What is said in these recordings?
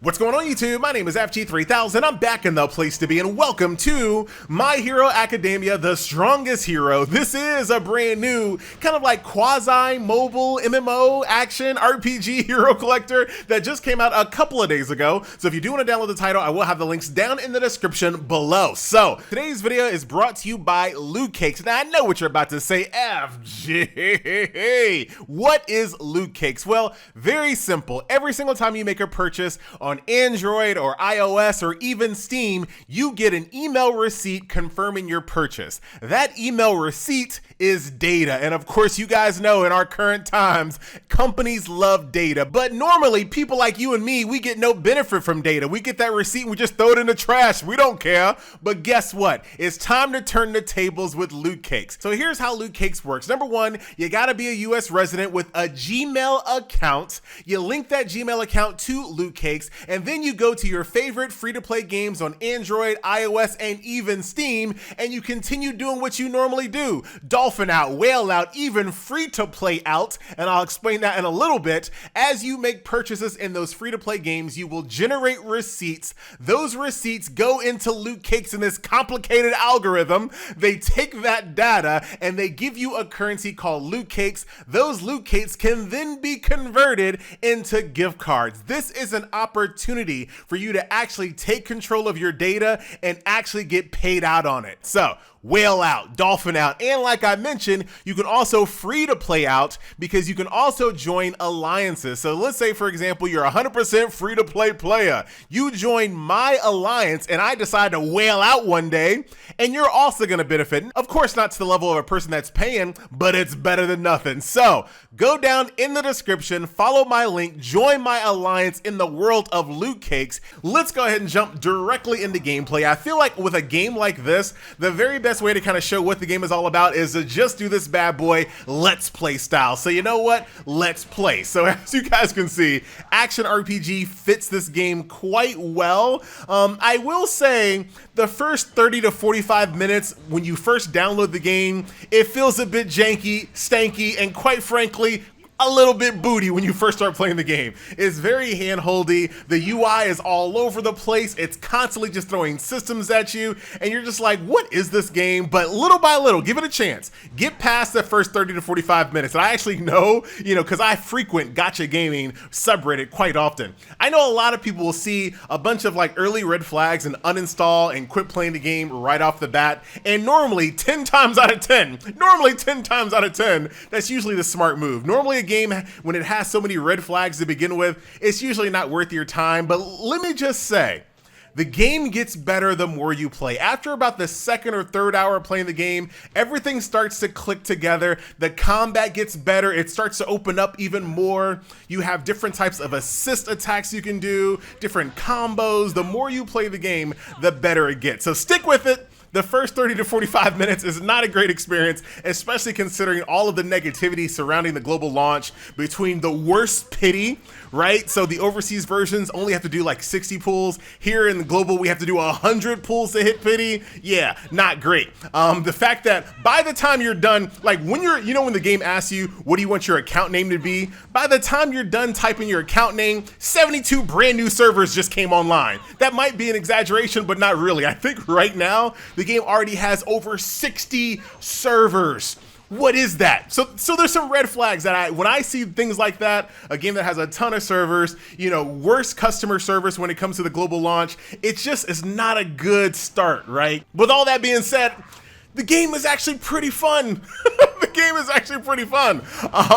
What's going on YouTube? My name is FG3000. I'm back in the place to be and welcome to My Hero Academia, the strongest hero. This is a brand new kind of like quasi-mobile MMO action RPG hero collector that just came out a couple of days ago. So if you do want to download the title, I will have the links down in the description below. So today's video is brought to you by Lootcakes. Now I know what you're about to say, FG. What is Lootcakes? Well, very simple. Every single time you make a purchase on Android or iOS or even Steam, you get an email receipt confirming your purchase. That email receipt is data. And of course, you guys know in our current times, companies love data. But normally, people like you and me, we get no benefit from data. We get that receipt and we just throw it in the trash. We don't care. But guess what? It's time to turn the tables with Lootcakes. So here's how Lootcakes works. Number one, you gotta be a US resident with a Gmail account. You link that Gmail account to Lootcakes, and then you go to your favorite free-to-play games on Android, iOS, and even Steam, and you continue doing what you normally do. Dolphin out, whale out, even free-to-play out, and I'll explain that in a little bit. As you make purchases in those free-to-play games, you will generate receipts. Those receipts go into Lootcakes in this complicated algorithm. They take that data and they give you a currency called Lootcakes. Those Lootcakes can then be converted into gift cards. This is an opportunity for you to actually take control of your data and actually get paid out on it. So whale out, dolphin out, and like I mentioned, you can also free to play out because you can also join alliances. So let's say, for example, you're 100% free to play player. You join my alliance and I decide to whale out one day, and you're also going to benefit. Of course, not to the level of a person that's paying, but it's better than nothing. So go down in the description, follow my link, join my alliance in the world of Lootcakes. Let's go ahead and jump directly into gameplay. I feel like with a game like this, the very best way to kind of show what the game is all about is to just do this bad boy let's play style. So you know what? Let's play. So as you guys can see, action RPG fits this game quite well. I will say the first 30 to 45 minutes when you first download the game, it feels a bit janky, stanky, and quite frankly, a little bit booty when you first start playing the game. It's very hand-holdy. The UI is all over the place. It's constantly just throwing systems at you, and you're just like, what is this game? But little by little, give it a chance. Get past the first 30 to 45 minutes. And I actually know, because I frequent gacha gaming subreddit quite often. I know a lot of people will see a bunch of like early red flags and uninstall and quit playing the game right off the bat. And normally 10 times out of 10, that's usually the smart move. Normally a game, when it has so many red flags to begin with, it's usually not worth your time. But let me just say, the game gets better the more you play. After about the second or third hour of playing the game, everything starts to click together. The combat gets better. It starts to open up even more. You have different types of assist attacks you can do, different combos. The more you play the game, the better it gets. So stick with it. The first 30 to 45 minutes is not a great experience, especially considering all of the negativity surrounding the global launch between the worst pity, right? So the overseas versions only have to do like 60 pulls. Here in the global, we have to do 100 pulls to hit pity. Yeah, not great. The fact that by the time you're done, like when you're, when the game asks you, what do you want your account name to be? By the time you're done typing your account name, 72 brand new servers just came online. That might be an exaggeration, but not really. I think right now, the game already has over 60 servers. What is that? So there's some red flags that when I see things like that, a game that has a ton of servers, worse customer service when it comes to the global launch, it's not a good start, right? With all that being said, the game is actually pretty fun. The game is actually pretty fun.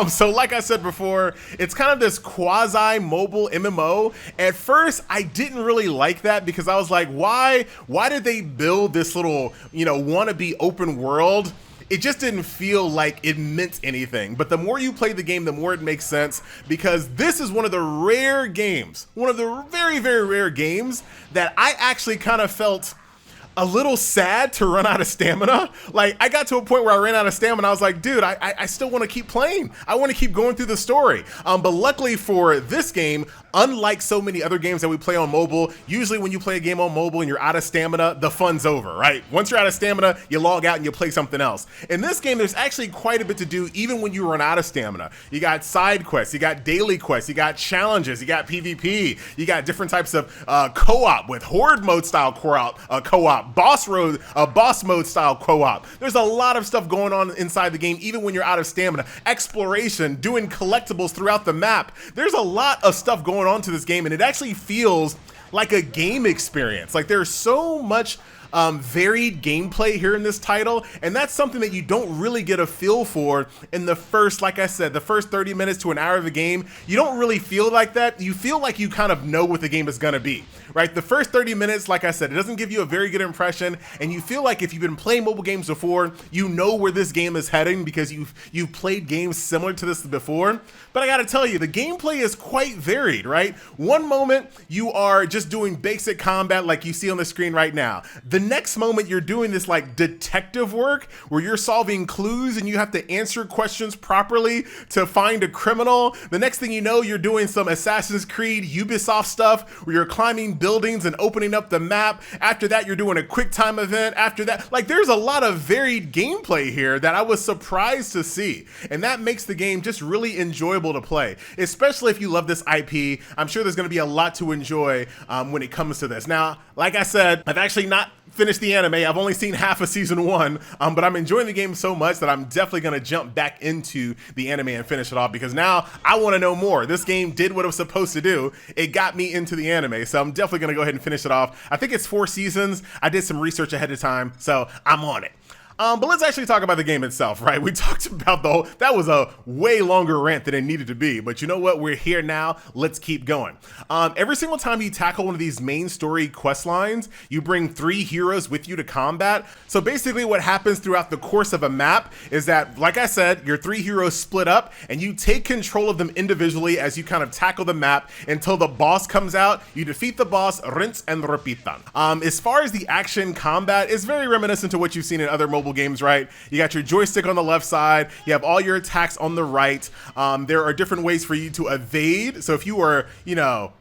So like I said before, it's kind of this quasi-mobile MMO. At first, I didn't really like that because I was like, why did they build this little, wannabe open world? It just didn't feel like it meant anything. But the more you play the game, the more it makes sense, because this is one of the rare games, one of the very, very rare games that I actually kind of felt a little sad to run out of stamina. Like, I got to a point where I ran out of stamina. I was like, dude, I still want to keep playing. I want to keep going through the story. But luckily for this game, unlike so many other games that we play on mobile, usually when you play a game on mobile and you're out of stamina, the fun's over, right? Once you're out of stamina, you log out and you play something else. In this game, there's actually quite a bit to do even when you run out of stamina. You got side quests, you got daily quests, you got challenges, you got PvP, you got different types of co-op with horde mode style co-op, boss mode style co-op. There's a lot of stuff going on inside the game even when you're out of stamina. Exploration, doing collectibles throughout the map. There's a lot of stuff going on to this game, and it actually feels like a game experience. Like, there's so much varied gameplay here in this title, and that's something that you don't really get a feel for in the first, like I said, the first 30 minutes to an hour of the game. You don't really feel like that. You feel like you kind of know what the game is gonna be, right? The first 30 minutes, like I said, it doesn't give you a very good impression, and you feel like if you've been playing mobile games before, you know where this game is heading because you've played games similar to this before. But I gotta tell you, the gameplay is quite varied, right? One moment you are just doing basic combat like you see on the screen right now. The next moment you're doing this like detective work where you're solving clues and you have to answer questions properly to find a criminal. The next thing you know, you're doing some Assassin's Creed Ubisoft stuff where you're climbing buildings and opening up the map. After that, you're doing a quick time event. After that, like, there's a lot of varied gameplay here that I was surprised to see. And that makes the game just really enjoyable to play, especially if you love this IP. I'm sure there's going to be a lot to enjoy when it comes to this. Now, like I said, I've actually not finished the anime. I've only seen half of season 1, but I'm enjoying the game so much that I'm definitely going to jump back into the anime and finish it off because now I want to know more. This game did what it was supposed to do. It got me into the anime, so I'm definitely going to go ahead and finish it off. I think it's 4 seasons. I did some research ahead of time, so I'm on it. But let's actually talk about the game itself, right? We talked about that was a way longer rant than it needed to be, but you know what? We're here now. Let's keep going. Every single time you tackle one of these main story quest lines, you bring 3 heroes with you to combat. So basically what happens throughout the course of a map is that, like I said, your 3 heroes split up and you take control of them individually as you kind of tackle the map until the boss comes out. You defeat the boss, rinse and repitan. As far as the action combat, it's very reminiscent to what you've seen in other mobile games, right? You got your joystick on the left side, you have all your attacks on the right. There are different ways for you to evade. So if you are,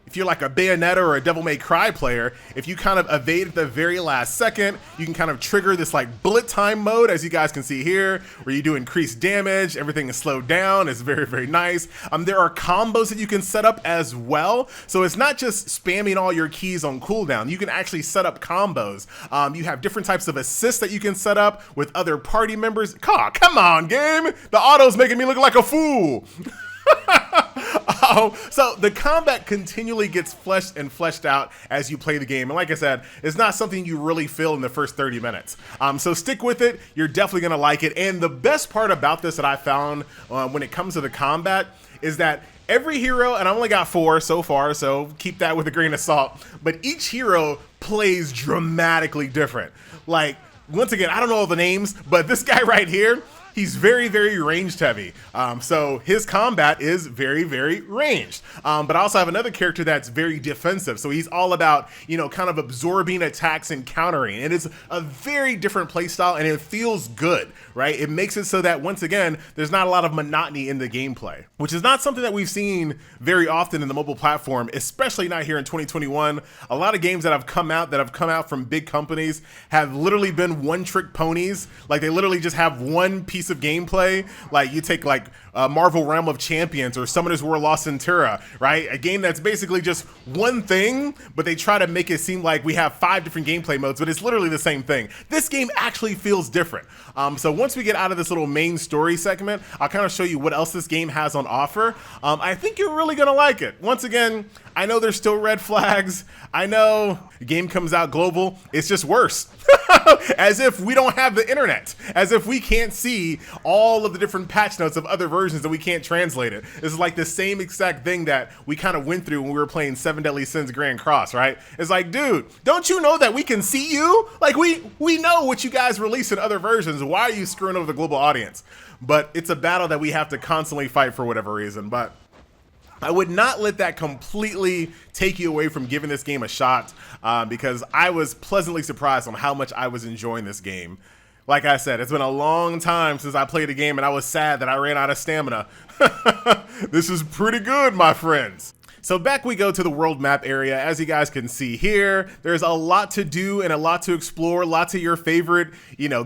if you're like a Bayonetta or a Devil May Cry player, if you kind of evade at the very last second, you can kind of trigger this like bullet time mode, as you guys can see here, where you do increased damage, everything is slowed down. It's very, very nice. There are combos that you can set up as well. So it's not just spamming all your keys on cooldown. You can actually set up combos. You have different types of assists that you can set up with other party members. Come on, game. The auto's making me look like a fool. So the combat continually gets fleshed out as you play the game. And like I said, it's not something you really feel in the first 30 minutes. So stick with it. You're definitely going to like it. And the best part about this that I found when it comes to the combat is that every hero, and I only got 4 so far, so keep that with a grain of salt, but each hero plays dramatically different. Like, once again, I don't know all the names, but this guy right here, he's very, very ranged heavy. So his combat is very, very ranged. But I also have another character that's very defensive. So he's all about, kind of absorbing attacks and countering. And it's a very different play style and it feels good, right? It makes it so that, once again, there's not a lot of monotony in the gameplay, which is not something that we've seen very often in the mobile platform, especially not here in 2021. A lot of games that have come out from big companies have literally been one-trick ponies. Like, they literally just have one piece of gameplay. Like, you take like Marvel Realm of Champions or Summoner's War Lost Centura, right? A game that's basically just one thing, but they try to make it seem like we have 5 different gameplay modes, but it's literally the same thing. This game actually feels different. So once we get out of this little main story segment, I'll kind of show you what else this game has on offer. I think you're really gonna like it. Once again, I know there's still red flags. I know the game comes out global. It's just worse. As if we don't have the internet. As if we can't see all of the different patch notes of other versions and we can't translate it. This is like the same exact thing that we kind of went through when we were playing 7 Deadly Sins Grand Cross, right? It's like, dude, don't you know that we can see you? Like, we know what you guys release in other versions. Why are you screwing over the global audience? But it's a battle that we have to constantly fight for whatever reason. But I would not let that completely take you away from giving this game a shot, because I was pleasantly surprised on how much I was enjoying this game. Like I said, it's been a long time since I played a game, and I was sad that I ran out of stamina. This is pretty good, my friends. So back we go to the world map area. As you guys can see here, there's a lot to do and a lot to explore. Lots of your favorite,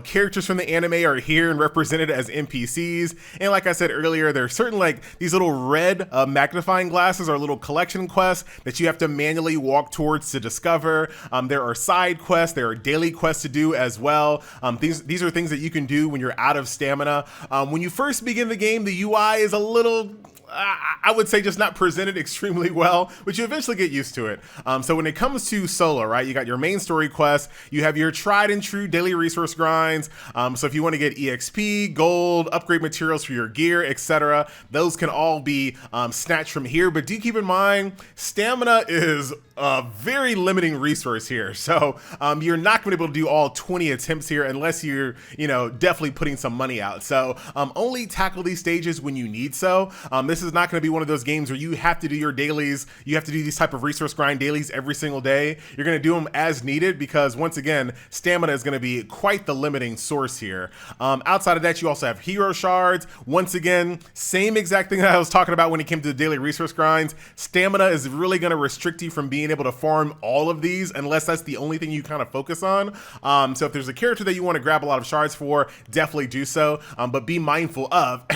characters from the anime are here and represented as NPCs. And like I said earlier, there's certain like these little red magnifying glasses or little collection quests that you have to manually walk towards to discover. There are side quests, there are daily quests to do as well. These are things that you can do when you're out of stamina. When you first begin the game, the UI is a little, I would say, just not presented extremely well, but you eventually get used to it. So when it comes to solo, right, you got your main story quest, you have your tried and true daily resource grinds. So if you want to get EXP, gold, upgrade materials for your gear, etc., those can all be snatched from here. But do keep in mind, stamina is a very limiting resource here. So you're not going to be able to do all 20 attempts here unless you're, definitely putting some money out. So only tackle these stages when you need so. This is not going to be one of those games where you have to do your dailies, you have to do these type of resource grind dailies every single day. You're going to do them as needed because, once again, stamina is going to be quite the limiting source here. Outside of that, you also have hero shards. Once again, same exact thing that I was talking about when it came to the daily resource grinds. Stamina is really going to restrict you from being able to farm all of these unless that's the only thing you kind of focus on. So if there's a character that you want to grab a lot of shards for, definitely do so, but be mindful of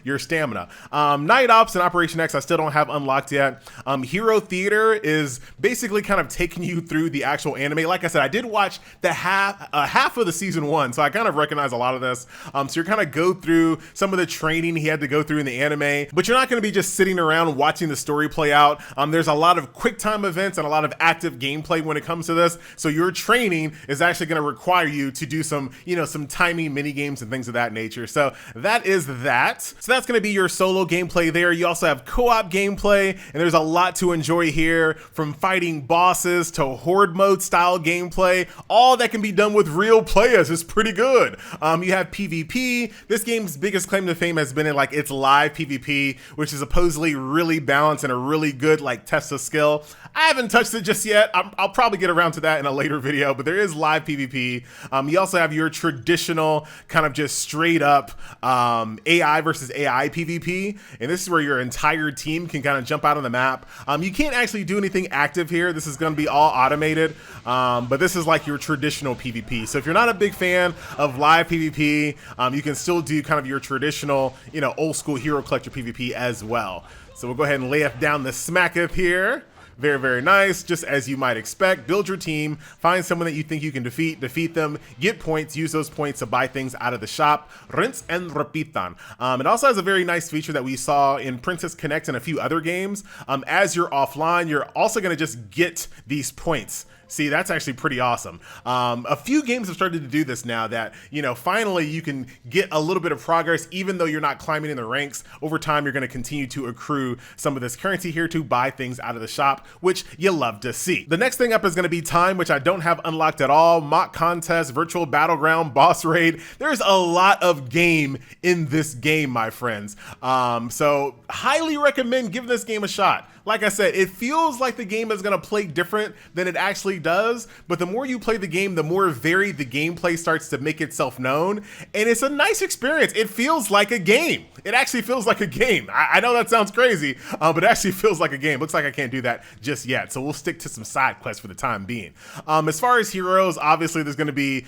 your stamina. Night Ops and Operation X I still don't have unlocked yet. Hero Theater is basically kind of taking you through the actual anime. Like I said, I did watch the half of the season 1, so I kind of recognize a lot of this. So you're kind of go through some of the training he had to go through in the anime, but you're not going to be just sitting around watching the story play out. There's a lot of quick time events and a lot of active gameplay when it comes to this. So your training is actually going to require you to do some, some timing mini games and things of that nature. So that is that. So that's going to be your solo gameplay there. You also have co-op gameplay, and there's a lot to enjoy here, from fighting bosses to horde mode style gameplay. All that can be done with real players is pretty good. You have PvP. This game's biggest claim to fame has been in like its live PvP, which is supposedly really balanced and a really good like test of skill. I haven't touched it just yet. I'll probably get around to that in a later video, but there is live PvP. You also have your traditional kind of just straight up AI versus AI PvP, and this is where your entire team can kind of jump out on the map. You can't actually do anything active here. This is going to be all automated, but this is like your traditional PvP. So if you're not a big fan of live PvP, you can still do kind of your traditional, old school hero collector PvP as well. So we'll go ahead and lay down the smacketh here. Very, very nice, just as you might expect. Build your team, find someone that you think you can defeat them, get points, use those points to buy things out of the shop. Rinse and repitan. It also has a very nice feature that we saw in Princess Connect and a few other games. As you're offline, you're also going to just get these points. See, that's actually pretty awesome. A few games have started to do this now that, finally you can get a little bit of progress even though you're not climbing in the ranks. Over time, you're going to continue to accrue some of this currency here to buy things out of the shop, which you love to see. The next thing up is going to be time, which I don't have unlocked at all. Mock contest, virtual battleground, boss raid. There's a lot of game in this game, my friends. So highly recommend giving this game a shot. Like I said, it feels like the game is going to play different than it actually does, but the more you play the game, the more varied the gameplay starts to make itself known, and it's a nice experience. It feels like a game. It actually feels like a game. I know that sounds crazy, but it actually feels like a game. Looks like I can't do that just yet, so we'll stick to some side quests for the time being. As far as heroes, obviously there's going to be,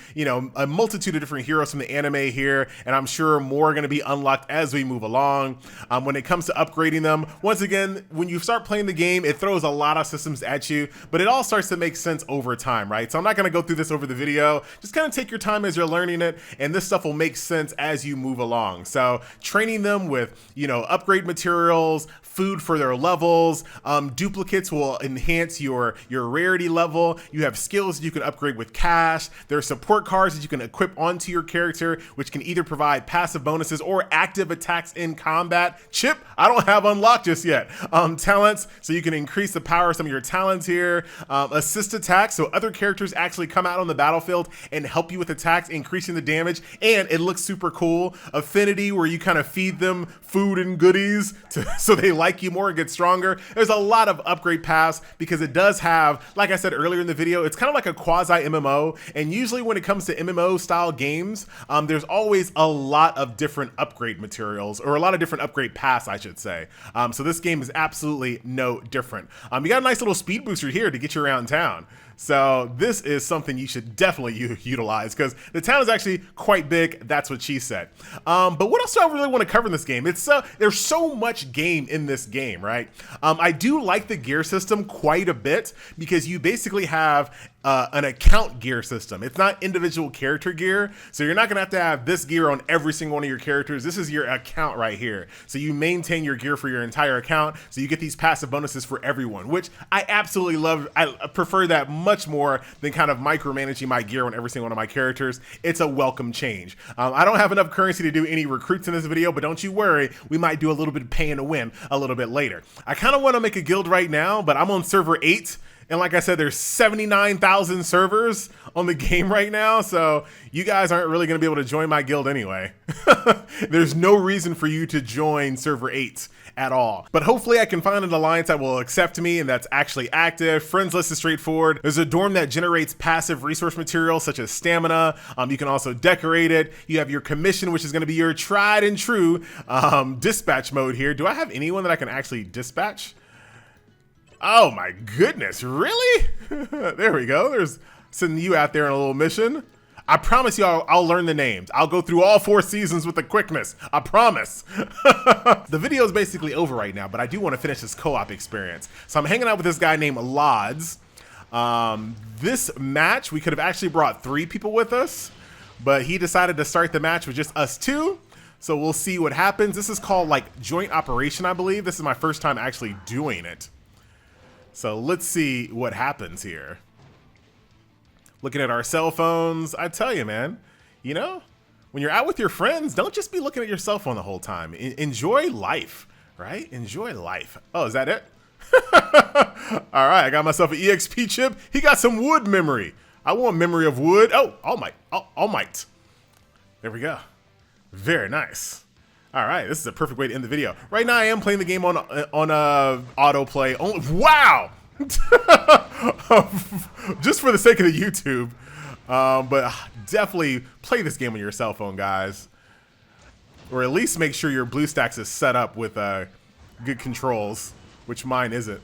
a multitude of different heroes from the anime here, and I'm sure more are going to be unlocked as we move along. When it comes to upgrading them, once again, when you start playing the game, it throws a lot of systems at you, but it all starts to make sense over time, right? So I'm not going to go through this over the video. Just kind of take your time as you're learning it, and this stuff will make sense as you move along. So training them with, upgrade materials, food for their levels, duplicates will enhance your rarity level. You have skills that you can upgrade with cash. There are support cards that you can equip onto your character, which can either provide passive bonuses or active attacks in combat. Chip, I don't have unlocked just yet. Talents, talents, so you can increase the power of some of your talents here. Assist attacks, so other characters actually come out on the battlefield and help you with attacks, increasing the damage, and it looks super cool. Affinity, where you kind of feed them food and goodies so they like you more and get stronger. There's a lot of upgrade paths because it does have, like I said earlier in the video, it's kind of like a quasi MMO, and usually when it comes to MMO style games, there's always a lot of different upgrade materials, or a lot of different upgrade paths, I should say. So this game is absolutely no different. You got a nice little speed booster here to get you around town. So this is something you should definitely utilize because the town is actually quite big. That's what she said. But what else do I really want to cover in this game? There's so much game in this game, right? I do like the gear system quite a bit because you basically have an account gear system. It's not individual character gear, so you're not gonna have to have this gear on every single one of your characters. This is your account right here. So you maintain your gear for your entire account, so you get these passive bonuses for everyone, which I absolutely love. I prefer that much more than kind of micromanaging my gear on every single one of my characters. It's a welcome change. I don't have enough currency to do any recruits in this video, but don't you worry, we might do a little bit of pay and a win a little bit later. I kind of want to make a guild right now, but I'm on server 8. And like I said, there's 79,000 servers on the game right now, so you guys aren't really going to be able to join my guild anyway. There's no reason for you to join server 8 at all. But hopefully I can find an alliance that will accept me and that's actually active. Friends list is straightforward. There's a dorm that generates passive resource materials such as stamina. You can also decorate it. You have your commission, which is going to be your tried and true dispatch mode here. Do I have anyone that I can actually dispatch? Oh my goodness, really? There we go. There's sending you out there on a little mission. I promise you I'll learn the names. I'll go through all 4 seasons with the quickness. I promise. The video is basically over right now, but I do want to finish this co-op experience. So I'm hanging out with this guy named Lods. This match, we could have actually brought 3 people with us, but he decided to start the match with just us 2. So we'll see what happens. This is called like joint operation, I believe. This is my first time actually doing it. So let's see what happens here. Looking at our cell phones, I tell you, man, you know, when you're out with your friends, don't just be looking at your cell phone the whole time. Enjoy life, right? Enjoy life. Oh, is that it? All right, I got myself an EXP chip. He got some wood memory. I want memory of wood. Oh, All Might. There we go. Very nice. All right, this is a perfect way to end the video. Right now, I am playing the game on autoplay. Oh, wow! Just for the sake of the YouTube. But definitely play this game on your cell phone, guys. Or at least make sure your BlueStacks is set up with good controls, which mine isn't.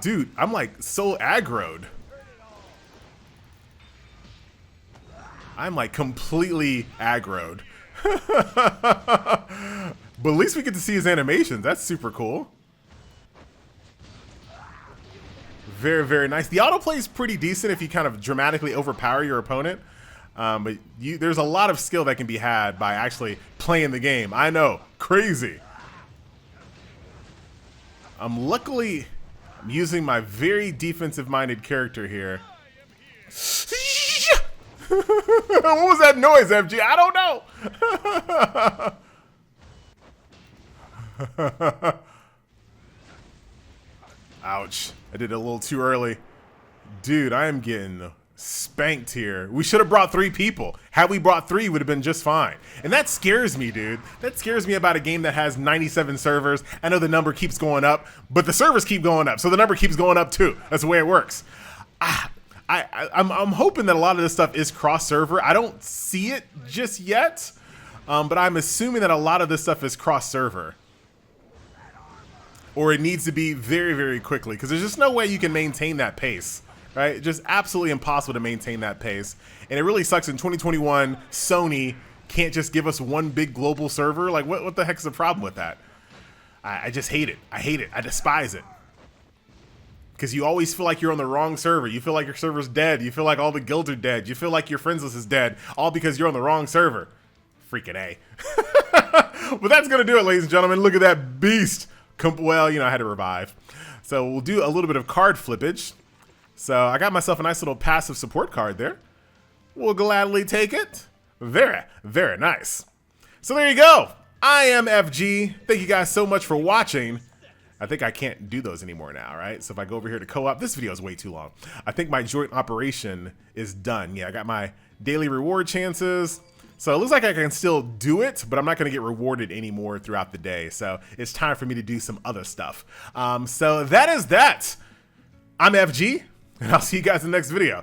Dude, I'm like so aggroed. I'm like completely aggroed. But at least we get to see his animations. That's super cool. Very, very nice. The autoplay is pretty decent if you kind of dramatically overpower your opponent. But there's a lot of skill that can be had by actually playing the game. I know, crazy. Luckily, I'm using my very defensive-minded character here. What was that noise, FG? I don't know. Ouch. I did it a little too early. Dude, I am getting spanked here. We should have brought 3 people. Had we brought 3, would have been just fine. And that scares me, dude. That scares me about a game that has 97 servers. I know the number keeps going up, but the servers keep going up, so the number keeps going up too. That's the way it works. I'm hoping that a lot of this stuff is cross-server. I don't see it just yet, but I'm assuming that a lot of this stuff is cross-server. Or it needs to be very, very quickly, because there's just no way you can maintain that pace, right? It's just absolutely impossible to maintain that pace. And it really sucks in 2021, Sony can't just give us one big global server. Like, what the heck is the problem with that? I just hate it. I hate it. I despise it. Because you always feel like you're on the wrong server. You feel like your server's dead. You feel like all the guilds are dead. You feel like your friends list is dead. All because you're on the wrong server. Freaking A. But that's going to do it, ladies and gentlemen. Look at that beast. Well, you know, I had to revive. So we'll do a little bit of card flippage. So I got myself a nice little passive support card there. We'll gladly take it. Very, very nice. So there you go. I am FG. Thank you guys so much for watching. I think I can't do those anymore now, right? So if I go over here to co-op, this video is way too long. I think my joint operation is done. Yeah, I got my daily reward chances. So it looks like I can still do it, but I'm not gonna get rewarded anymore throughout the day. So it's time for me to do some other stuff. So that is that. I'm FG, and I'll see you guys in the next video.